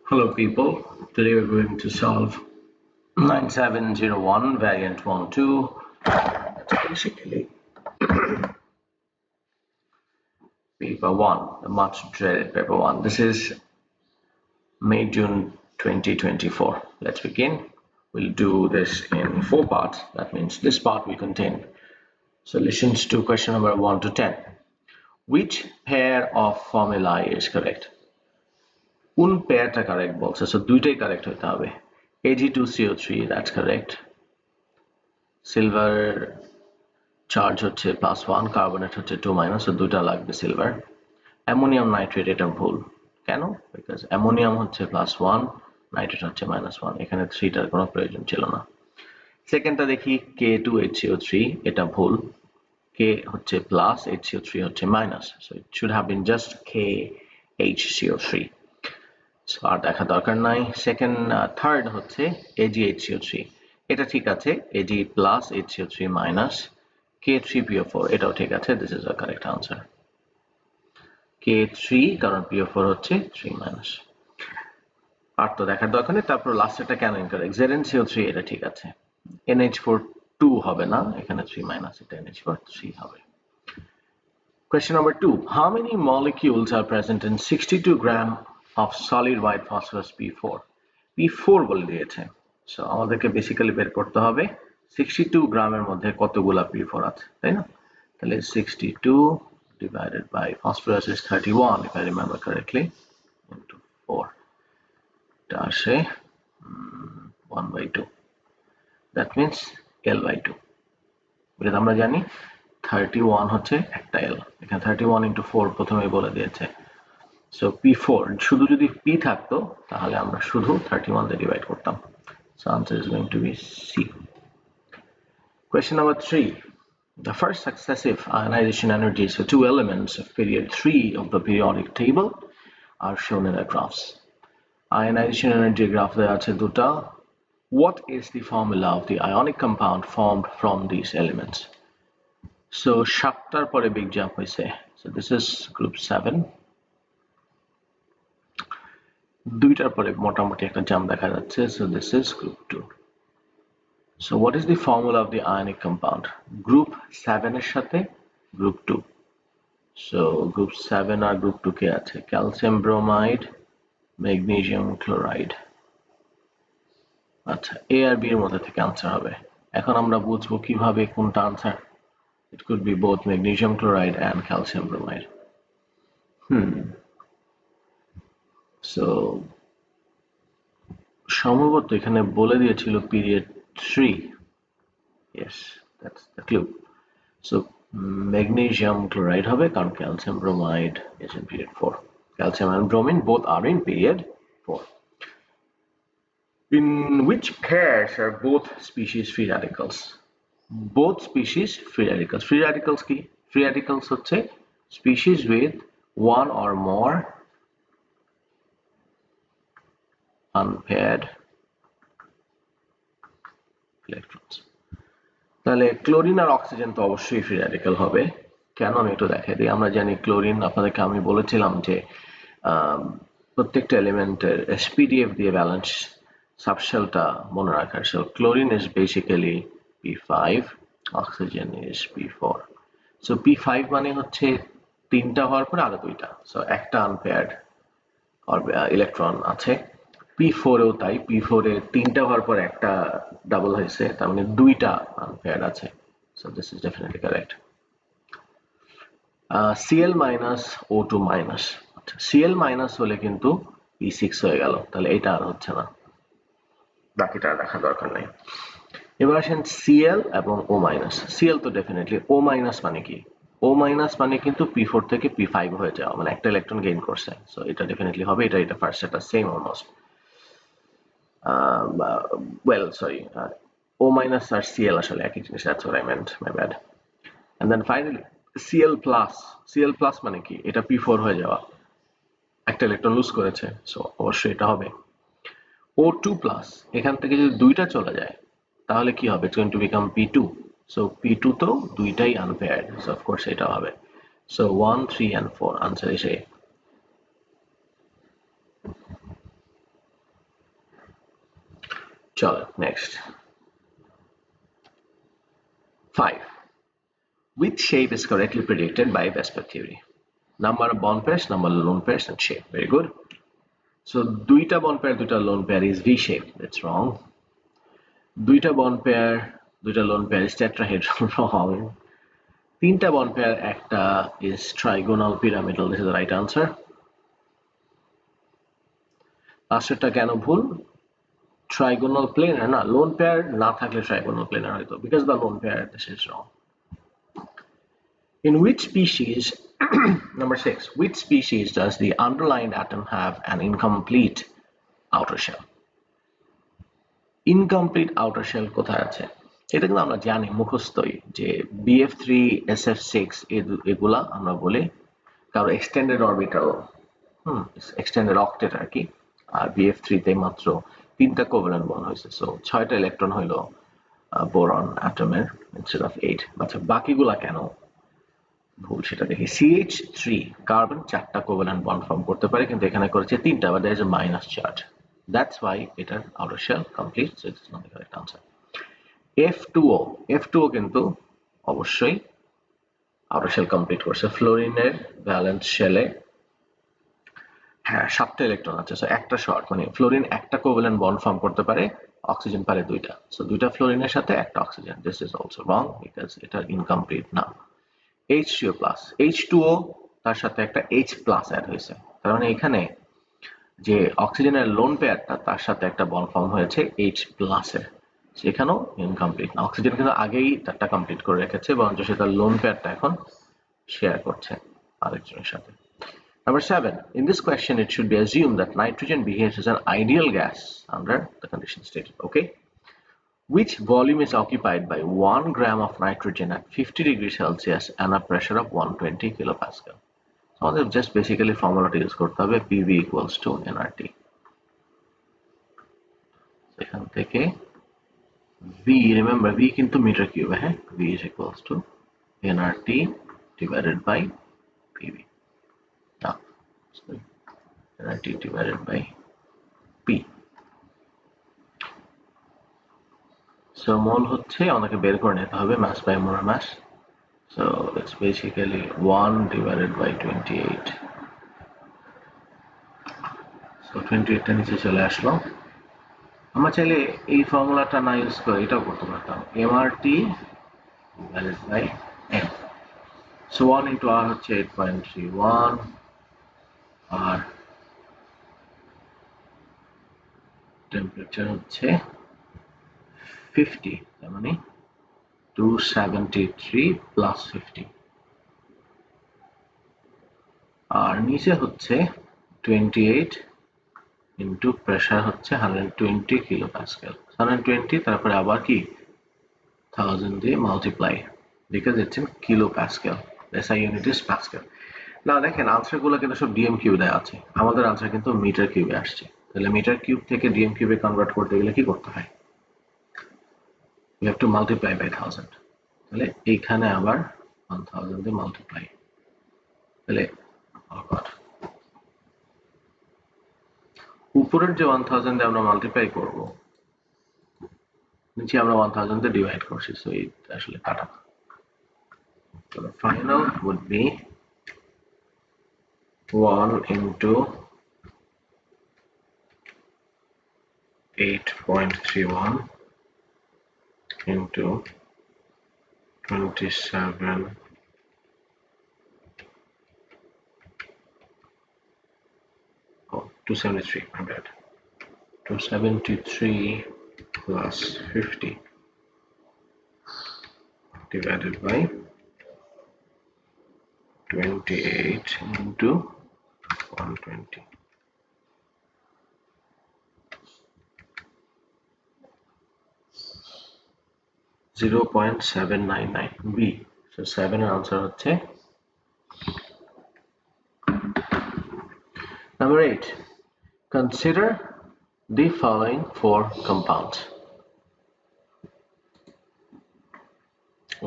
Hello people, today we're going to solve 9701 variant 1-2. That's basically paper 1, the much dreaded paper 1. This is May, June 2024. Let's begin. We'll do this in 4 parts. That means this part will contain solutions to question number 1 to 10. Which pair of formulae is correct? কোন পেয়ারটা correct বলছে, so দুইটাই correct হতে হবে। Ag2CO3, that's correct. Silver charge হচ্ছে +1, carbonate হচ্ছে 2-, so দুইটা লাগবে সিলভার। অ্যামোনিয়াম নাইট্রেট এটা ভুল, কেন? বিকজ অ্যামোনিয়াম হচ্ছে +1, নাইট্রেট হচ্ছে -1, এখানে 3টার কোনো প্রয়োজন ছিল না। সেকেন্ডটা দেখি K2HCO3, এটা ভুল, K হচ্ছে প্লাস, HCO3 হচ্ছে minus, so it should have been just KHCO3। আর দেখা দরকার নাই। সেকেন্ড থার্ড হচ্ছে AgHCO3, এটা ঠিক আছে, Ag plus HCO3 minus K3PO4, এটাও ঠিক আছে। This is a correct answer, K3, কারণ PO4 হচ্ছে 3-। আর তো দেখার দরকার নেই। তারপর লাস্টেরটা কেন ইনকারেক্ট, ZnCO3, এটা ঠিক আছে। NH4 2 হবে না, এখানে 3-, এটা NH4 3 হবে। Question number 2. How many molecules are present in 62 gram of solid white phosphorus P4? P4 বলে দিয়েছে, সো আমাদেরকে বেসিক্যালি বের করতে হবে 62 গ্রামের মধ্যে কতগুলা P4 আছে, তাই না? তাহলে 62 divided by phosphorus is 31 if I remember correctly into 4, এটা আসে 1/2, that means L/2, এটা আমরা জানি 31 হচ্ছে একটা L, এখানে 31 into 4 প্রথমেই বলে দিয়েছে। সো P4 শুধু যদি P থাকতো তাহলে আমরা শুধু 31 দিয়ে ডিভাইড করতাম। So answer is going to be C. Question number 3. The first successive ionization energies for two elements of period 3 of the periodic table are shown in the graphs. Ionization energy graph দেয়া আছে দুটা. What is the formula of the ionic compound formed from these elements? So 7টার পরে big jump হয়েছে. So this is group 7. দুইটার পরে মোটামুটি একটা jump দেখা যাচ্ছে, so this is group 2. So what is the formula of the ionic compound? Group 7 এর সাথে group 2. So group 7 আর group 2 কে আছে? Calcium bromide, magnesium chloride. আচ্ছা, A আর B এর মধ্যে থেকে আনসার হবে। এখন আমরা বুঝবো কিভাবে কোনটা answer. It could be both magnesium chloride and calcium bromide. So সম্ভবত এখানে বলে দিয়েছিল period 3. Yes, that's the clue. So magnesium chloride হবে, কারণ calcium bromide is in period 4. Calcium and bromine both are in period 4. In which pairs are both species free radicals? Both species free radicals. Free radicals কি? Free radicals হচ্ছে species with one or more unpaired electrons. তাহলে chlorine আর oxygen তো অবশ্যই free radical হবে। কেন আমি একটু দেখাই দিই। আমরা জানি ক্লোরিন, আপনাদেরকে আমি বলেছিলাম যে প্রত্যেকটা এলিমেন্টের SPDF দিয়ে ব্যালেন্স সাবশেলটা মনে রাখার। So chlorine is basically P5, oxygen is P4. So P5 মানে হচ্ছে 3টা হওয়ার পরে আরো 2টা, সো একটা আনপেয়ার্ড ইলেকট্রন আছে। P4 এও তাই, P4 এ 3টা হওয়ার পর একটা ডাবল হয়েছে, তার মানে 2টা আনপেয়ার্ড আছে। So this is definitely correct. Cl minus O2 minus, Cl minus হলে কিন্তু P6 হয়ে গেল, তাহলে এটা আর হচ্ছে না, বাকিটা দেখা দরকার নেই। এবার আসেন Cl এবং O minus. Cl তো ডেফিনেটলি, O minus মানে কি? O minus মানে কিন্তু P4 থেকে P5 হয়ে যাওয়া, মানে একটা ইলেকট্রন গেইন করছে, সো এটা ডেফিনেটলি হবে। এটা ফার্স্ট, এটা same almost. Well, sorry, O minus আর Cl আসলে একই জিনিস, that's what I meant, my bad. And then finally Cl plus. Cl plus মানে কি? এটা P4 হয়ে যাওয়া, একটা ইলেকট্রন লুজ করেছে, সো অবশ্যই এটা হবে। O2 plus, এখান থেকে যদি 2টা চলে যায় তাহলে কি হবে? It's going to become P2. So P2 তো দুইটাই আনপেয়ার্ড, so of course এটা হবে। So 1, 3 and 4 answer is A. চলো next 5 which shape is correctly predicted by Vesper theory number of bond pairs number of lone pairs and shape very good so দুইটা bond pair দুইটা lone pair is V shape that's wrong দুইটা bond pair দুইটা lone pair is tetrahedral wrong তিনটা bond pair একটা is trigonal pyramidal this is the right answer লাস্টেরটা কেন ভুল trigonal planar না lone pair না থাকলে trigonal planar হইতো because the lone pair this is wrong in which species number 6 which species does the underlying atom have an incomplete outer shell incomplete outer shell কোথায় আছে এটা কিন্তু আমরা জানি মুখস্থই যে BF3 SF6 এগুলা আমরা বলি কারণ extended orbital extended octet আর কি আর BF3 তে মাত্র তিনটা কোভ্যালেন্ট বন্ড হয়েছে সো 6টা ইলেকট্রন হইলো বোরন অ্যাটমের instead of 8 আচ্ছা বাকিগুলা কেন ভুল সেটা দেখি CH3 কার্বন 4টা কোভ্যালেন্ট বন্ড ফর্ম করতে পারে কিন্তু এখানে করেছে 3টা but there is a minus charge that's why এটার outer shell complete so it's not the correct answer F2O কিন্তু অবশ্যই outer shell complete করছে ফ্লোরিনের ভ্যালেন্স শেলে হ্যাঁ 7টা ইলেকট্রন আছে সো একটা শর্ট মানে ফ্লোরিন একটা কোভ্যালেন্ট বন্ড ফর্ম করতে পারে অক্সিজেন পারে দুইটা সো দুইটা ফ্লোরিনের সাথে একটা oxygen this is also wrong because এটা ইনকমপ্লিট না H2O H2O তার সাথে একটা H+ অ্যাড হয়েছে তার মানে এখানে যে অক্সিজেনের লোন পেয়ারটা তার সাথে একটা বন্ড ফর্ম হয়েছে H+ এর সেখানেও ইনকমপ্লিট না অক্সিজেন কিন্তু আগেই তারটা কমপ্লিট করে রেখেছে বরঞ্চ সে তার লোন পেয়ারটা এখন শেয়ার করছে আরেকজনের সাথে Number 7. In this question, it should be assumed that nitrogen behaves as an ideal gas under the condition stated. Okay. Which volume is occupied by 1 gram of nitrogen at 50 degrees Celsius and a pressure of 120 kilopascal? So, just basically formula to use করতে হবে PV equals to nRT. এখান থেকে V, remember V কিন্তু meter cube, V is equals to nRT divided by PV. nRT divided by P. So mole হচ্ছে আমাকে বের করে নিতে হবে mass by molar mass. So it's basically 1 divided by 28. So 28 টা নিচে চলে আসলো আমরা চাইলে এই ফর্মুলাটা না ইউজ করে এটাও করতে পারতাম mRT divided by m. So 1 into r হচ্ছে 8.31 আর টেম্পারেচার হচ্ছে 50 তার মানে 273 plus 50 আর নিচে হচ্ছে 28 into pressure হচ্ছে 120 kilopascal 120 তারপরে আবার কি 1000 দিয়ে multiply because it's in kilopascal SI unit is pascal না দেখেন আনসার গুলো কিন্তু সব ডিএম কিউব দেয়া আছে আমাদের আনসার কিন্তু মিটার কিউবে আসছে তাহলে মিটার কিউব থেকে ডিএম কিউবে কনভার্ট করতে গেলে কি করতে হয় we have to multiply by 1000 তাহলে এইখানে আবার 1000 দিয়ে মাল্টিপ্লাই তাহলে oh god উপরের যে 1000 দিয়ে আমরা মাল্টিপ্লাই করব নিচে আমরা 1000 দিয়ে ডিভাইড করছি সো এটা আসলে কাটা so the final would be 1 into 8.31 into 27 273 my bad 273 plus 50 divided by 28 into 120 0.799 B so 7 এর আনসার হচ্ছে Number 8. Consider the following 4 compounds.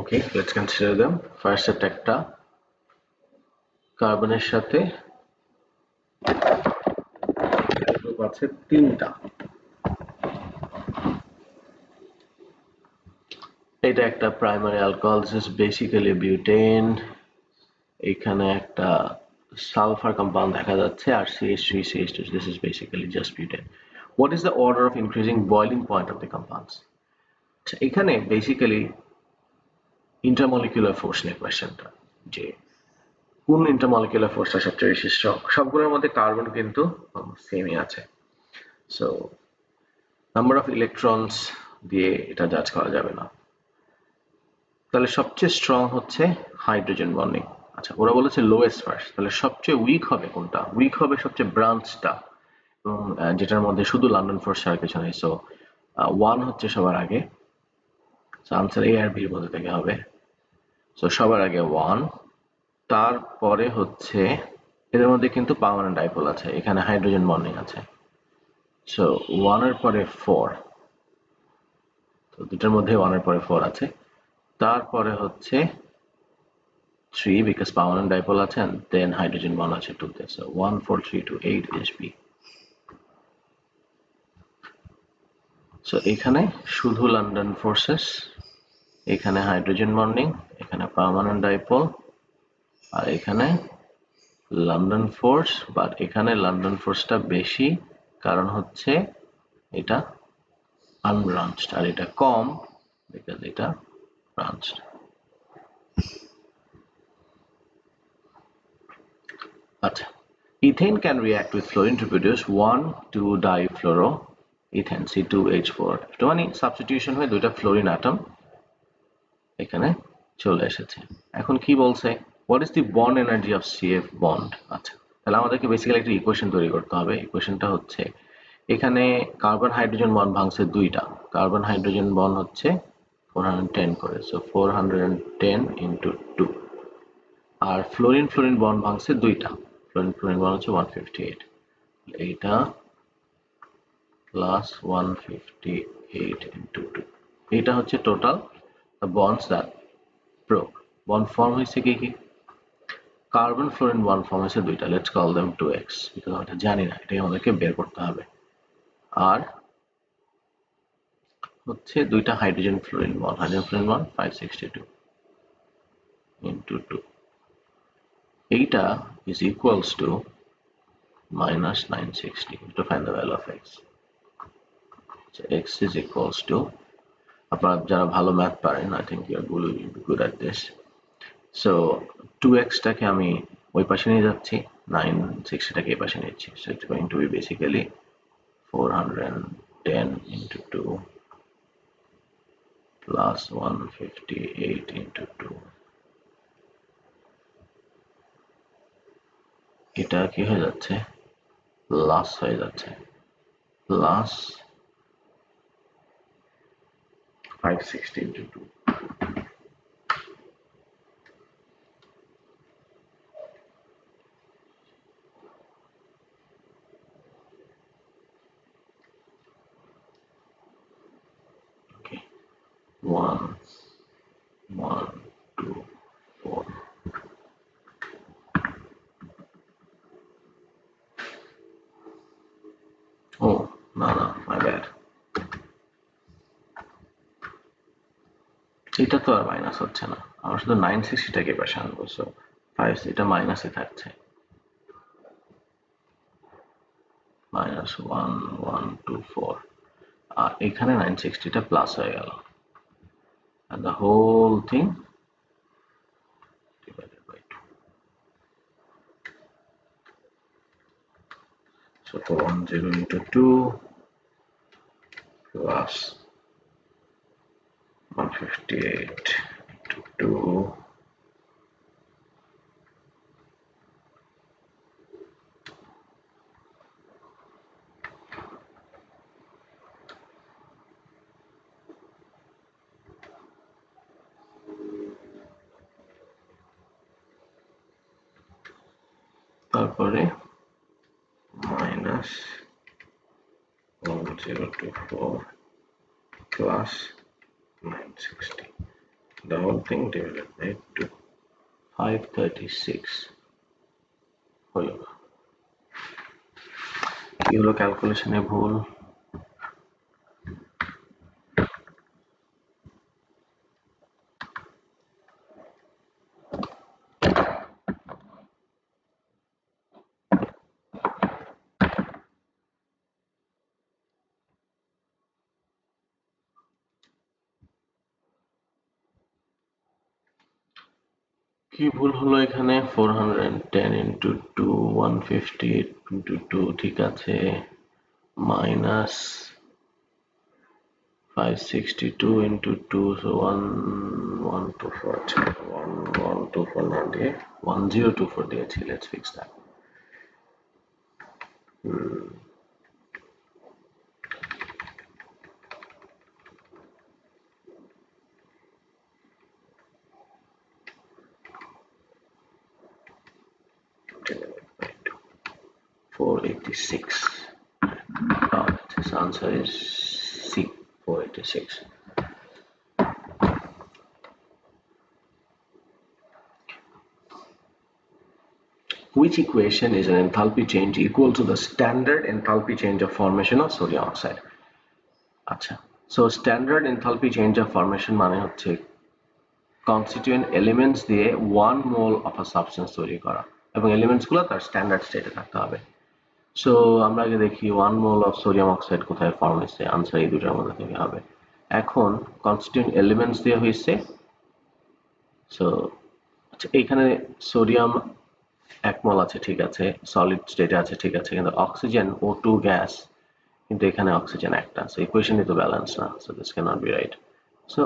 Okay, let's consider them. First একটা কার্বনের সাথে গ্রুপ আছে 3টা এটা একটা primary alcohol, this is basically butane. এখানে একটা সালফার কম্পাউন্ড দেখা যাচ্ছে আর CH3 CH2, this is basically just butane. What is the order of increasing boiling point of the compounds? এখানে বেসিক্যালি ইন্টারমলিকুলার ফোর্স নিয়ে কোয়েশ্চেনটা, যে কোন ইন্টারমলিকুলার ফোর্সটা সবচেয়ে বেশি স্ট্রং। সবগুলোর মধ্যে কার্বন কিন্তু সেমই আছে, সো নাম্বার অফ ইলেকট্রনস দিয়ে এটা জাজ করা যাবে না। তাহলে সবচেয়ে স্ট্রং হচ্ছে হাইড্রোজেন বন্ডিং। আচ্ছা, ওরা বলেছে লোয়েস্ট ফার্স্ট, তাহলে সবচেয়ে উইক হবে কোনটা? উইক হবে সবচেয়ে ব্রাঞ্চটা, এবং যেটার মধ্যে শুধু লন্ডন ফোর্স ছাড়া কিছু নেই। সো 1 হচ্ছে সবার আগে, আনসার A আর B এর মধ্যে থেকে হবে। সো সবার আগে 1, তারপরে হচ্ছে এদের মধ্যে কিন্তু পার্মানেন্ট ডাইপোল আছে, এখানে হাইড্রোজেন বন্ডিং আছে। সো 1 এর পরে 4, তো দুটার মধ্যে 1 এর পরে 4 আছে। তারপরে হচ্ছে 3 because permanent dipole আছে, and then hydrogen bond আছে 2 তে। So 1 4 3 2 8 is B. So এখানে শুধু লন্ডন ফোর্সেস, এখানে হাইড্রোজেন বন্ডিং, এখানে পার্মানেন্ট ডাইপোল, আর এখানে লন্ডন ফোর্স, বাট এখানে লন্ডন ফোর্সটা বেশি কারণ হচ্ছে এটা আনব্রাঞ্চড, আর এটা কম বিকজ এটা ব্রাঞ্চড। আচ্ছা, ethane can react with fluorine to produce 1,2-difluoroethane C2H4, একটুখানি সাবস্টিটিউশন হয়ে দুইটা ফ্লোরিন অ্যাটম এখানে চলে এসেছে। এখন কি বলছে, what is the bond energy of CF bond? আচ্ছা, তাহলে আমাদেরকে বেসিক্যালি একটা ইকুয়েশন তৈরি করতে হবে। ইকুয়েশনটা হচ্ছে, এখানে কার্বন হাইড্রোজেন বন্ড ভাঙছে দুইটা, কার্বন হাইড্রোজেন বন্ড হচ্ছে 410 করে, সো 410 into 2, আর ফ্লোরিন ফ্লোরিন বন্ড ভাঙছে দুইটা, ফ্লোরিন ফ্লোরিন বন্ড হচ্ছে 158, এইটা প্লাস 158 into 2, এটা হচ্ছে total bonds that broke. Bond form হয়েছে কি কি? কার্বন ফ্লোরিন বন্ড ফর্ম হয়েছে দুইটা, let's call them 2x, because আমরা জানি না, এটাই আমাদেরকে বের করতে হবে। আর হচ্ছে দুইটা hydrogen fluorine bond, hydrogen fluorine bond 562 into 2, এইটা is equals to minus 960 to find the value of x. So x is equals to, আপনারা যারা ভালো ম্যাথ পারেন, I think you are good at this. So 2x টাকে আমি ওই পাশে নিয়ে যাচ্ছি, 960 টাকে এই পাশে নিচ্ছি, so it's going to be basically 410 into 2 plus 158 into 2, এটা কি হয়ে যাচ্ছে, প্লাস হয়ে যাচ্ছে, প্লাস 560 into 2, okay, 1 1 2 4, oh না না, my bad, এটা তো আর মাইনাস হচ্ছে না, আমরা শুধু 960 টাকে পাশে আনবো, সো 5 এটা মাইনাসে থাকছে, minus 1 1 2 4, আর এখানে 960 টা প্লাস হয়ে গেল, and the whole thing divided by 2, so 410 into 2 plus 158 into 2, তারপরে minus 1024 plus 960, the whole thing divided by 2, 536 হলো। কি হলো ক্যালকুলেশনে ভুল? কি ভুল হলো এখানে 410 into 2 158 into 2 ঠিক আছে minus 562 into 2 so 1124 না দিয়ে 1024 দিয়েছি let's fix that $486 this answer is C 486 which equation is an enthalpy change equal to the standard enthalpy change of formation of sodium oxide আচ্ছা so standard enthalpy change of formation মানে হচ্ছে constituent elements দিয়ে 1 mole of a substance তৈরি করা এবং elements গুলো তার standard state এ থাকতে হবে so আমরা আগে দেখি 1 mole of sodium oxide কোথায় ফর্ম হয়েছে आंसर এই দুটোর মধ্যে থেকে হবে এখন constituent elements দিয়ে হইছে so আচ্ছা এখানে সোডিয়াম 1 মোল আছে ঠিক আছে সলিড স্টেটে আছে ঠিক আছে কিন্তু অক্সিজেন O2 গ্যাস কিন্তু এখানে অক্সিজেন একটা সো ইকুয়েশনই তো ব্যালেন্স না so this can not be right so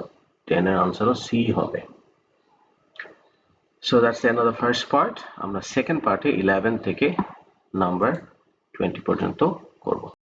10 এর আনসারও সি হবে so that's the end of the first part আমরা সেকেন্ড পার্টে 11 থেকে নাম্বার 20 পর্যন্ত করব